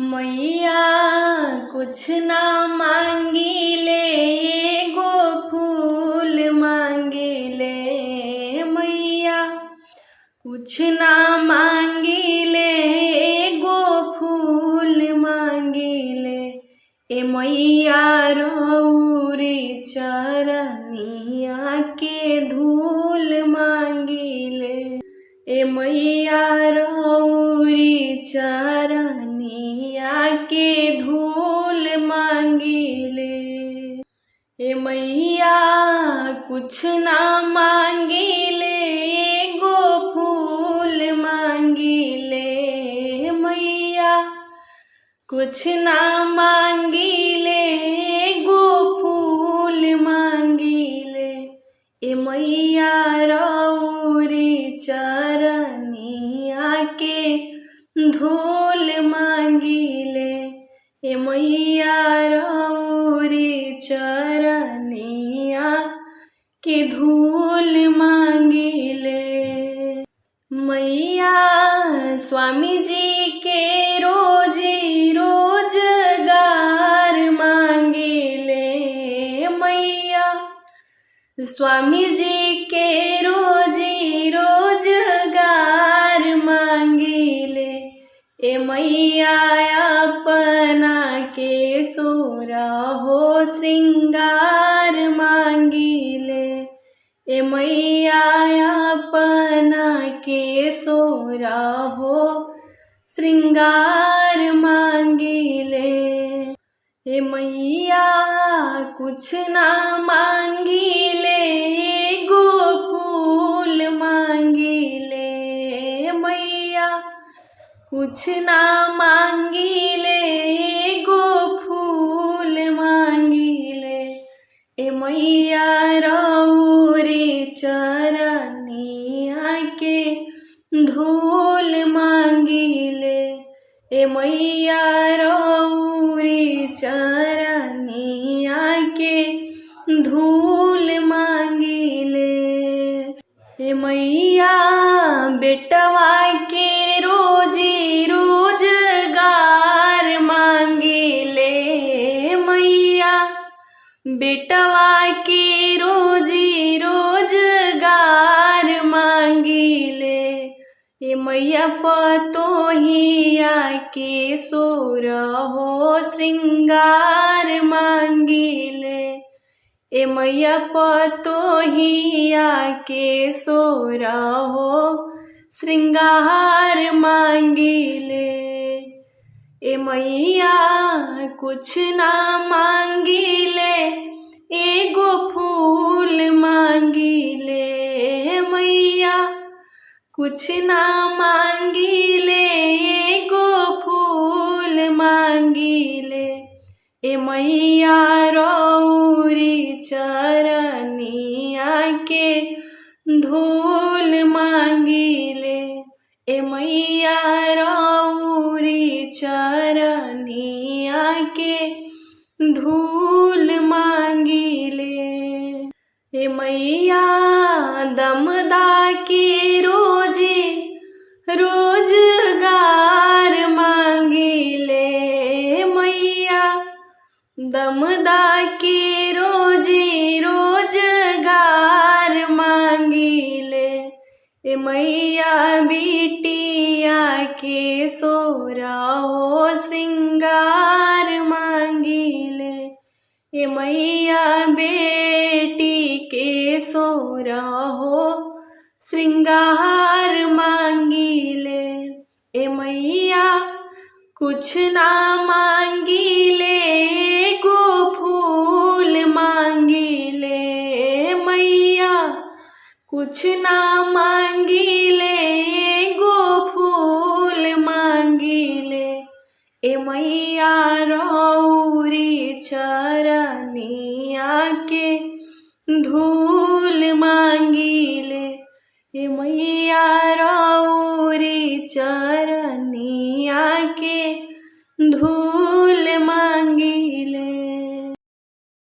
मैया कुछ ना मांगिले, एगो फूल मांगिले। मैया कुछ ना मांगिले, एगो फूल मांगिले। ए मैया रौरी चरनिया के धूल मांगिले। ए मैया रौरी चरनिया के धूल मांगिले। ए मैया कुछ ना मांगिले, एगो फूल मांगिले। मैया कुछ ना मांगिले, एगो फूल मांगिले। ए मैया रौरी चरनिया के धूल मांगिले। ए मैया रौरी चरनिया के धूल मांगिले। मैया स्वामी जी के रोजी रोजगार मांगिले। मैया स्वामी जी के रोजी रोजगार मांगिले। ए मैया अपना के सोरहो श्रृंगार मांगिले। ए मैया अपना के सोरहो श्रृंगार मांगिले। ए मैया कुछ ना मांगिले, एगो फूल मांगिले। मैया कुछ ना मांगिले, एगो फूल मांगिले। ए मैया रौरी चरनिया के धूल मांगिले। ए मैया रौरी चरनिया के धूल मांगिले। ए मैया बेटवा के रोजी रोजगार मांगिले। मैया बेटवा के रोजी रोजगार मांगिले। ए मैया पतोहिया के सोरहो श्रृंगार मांगिले। ए मैया पतोहिया के सोरहो श्रृंगार मांगिले। ए मैया कुछ ना मांगिले, एगो फूल मांगिले। मैया कुछ ना मांगिले, एगो फूल मांगिले। ए मैया रौरी चरनिया के धूल मांगिले। ए मैया रौरी चरनिया के धूल मांगिले। ए मैया दमदा के रोजी रोजगार मांगिले। मैया दमदा के रोजी रोजगार मांगिले। ए मैया बिटिया के सोरहो श्रृंगार मांगिले। ए मैया बेटी के सोरहो श्रृंगार मांगिले। ए मैया कुछ ना मांगिले, एगो फूल मांगिले। मैया कुछ ना मांगिले, एगो फूल मांगिले। ए मैया रौरी चरनिया के धूल मांगिले। ए मैया